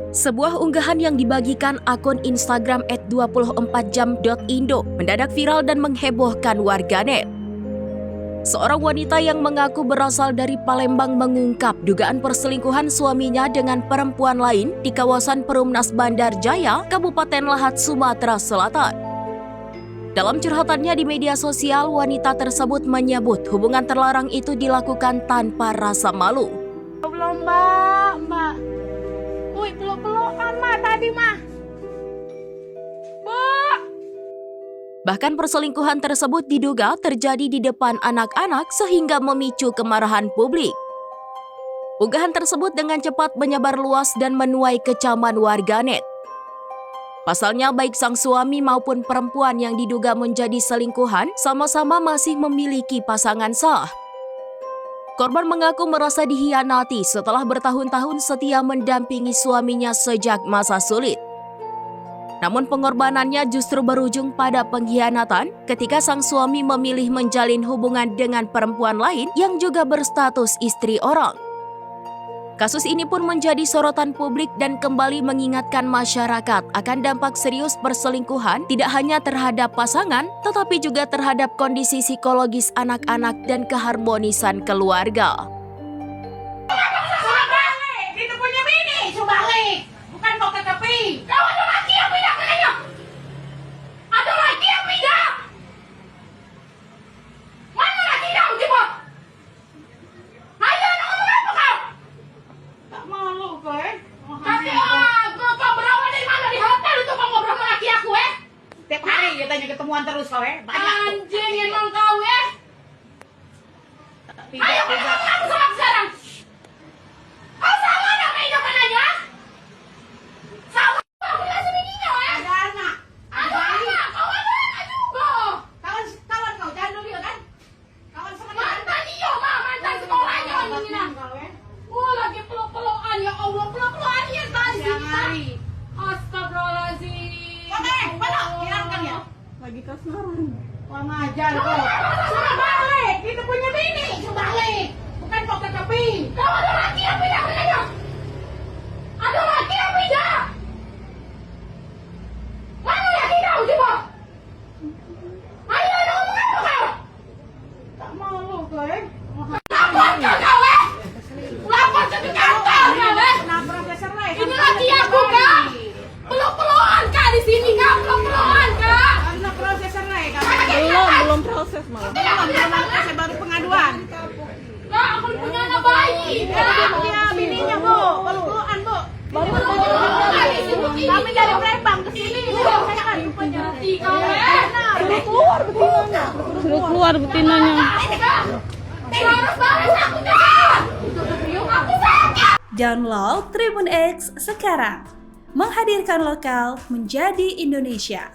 Sebuah unggahan yang dibagikan akun Instagram @24jam.indo mendadak viral dan menghebohkan warganet. Seorang wanita yang mengaku berasal dari Palembang mengungkap dugaan perselingkuhan suaminya dengan perempuan lain di kawasan Perumnas Bandar Jaya, Kabupaten Lahat, Sumatera Selatan. Dalam curhatannya di media sosial, wanita tersebut menyebut hubungan terlarang itu dilakukan tanpa rasa malu. Belum, Mbak. Wih, peluk-pelukan, Mbak, tadi, Mbak. Bu! Bahkan perselingkuhan tersebut diduga terjadi di depan anak-anak sehingga memicu kemarahan publik. Unggahan tersebut dengan cepat menyebar luas dan menuai kecaman warganet. Pasalnya baik sang suami maupun perempuan yang diduga menjadi selingkuhan sama-sama masih memiliki pasangan sah. Korban mengaku merasa dikhianati setelah bertahun-tahun setia mendampingi suaminya sejak masa sulit. Namun pengorbanannya justru berujung pada pengkhianatan ketika sang suami memilih menjalin hubungan dengan perempuan lain yang juga berstatus istri orang. Kasus ini pun menjadi sorotan publik dan kembali mengingatkan masyarakat akan dampak serius perselingkuhan tidak hanya terhadap pasangan, tetapi juga terhadap kondisi psikologis anak-anak dan keharmonisan keluarga. Subalik! Itu punya bini, Subalik! Bukan kau kekepi! Kau ada laki yang pindah kayaknya! Ada laki yang pindah! Mana laki kau, coba? Ayo, ngomong apa kau? Tak malu kau, Tapi, kau berawal dari mana? Di hotel itu kau ngobrol sama laki aku, Setiap hari katanya ketemuan terus kau, Banyak. Anjing emang kau, Ayo, kau ngomong apa sama aku sekarang? Kau sama nak kehidupan aja? Sama aku kasih bininya, Ada anak. Ada anak. Kau ada anak juga. Kawan kau, jangan dulu kan? Kawan sama dia. Mantan dia, mantan sekolahnya. Oh, lagi peluk-pelukan. Ya Allah, peluk-pelukan dia tadi. Siang hari. Astagfirullahaladzim. Oke, peluk. Hilangkan ya? Lagi kasmaran. Wah, ngajar kau. Sudah balik. Kita punya bini. Sudah balik. Bukan kau kekepi. Kau ada laki yang pindah kayaknya. Ada laki yang pindah. Mana laki kau, coba? Ayo, ngomong apa kau? Tak malu kau, Lapor kau, Lapor ke kantor kau, Ini laki aku, Kak. Peluk-pelukan, Kak, di sini, Kak. Peluk-pelukan, Kak. Karena proses cerai, Kak. Belum proses malah. Belum proses, baru pengaduan. Kak, aku punya anak bayi, Kak. Dia bininya, Bu. Peluk-pelukan, Bu. Baru kami dari Palembang ke sini. Saya kan penjati kau, Suruh keluar betinanya. Harus balas aku, Kak. Aku sakit. Download Tribun X sekarang. Menghadirkan lokal menjadi Indonesia.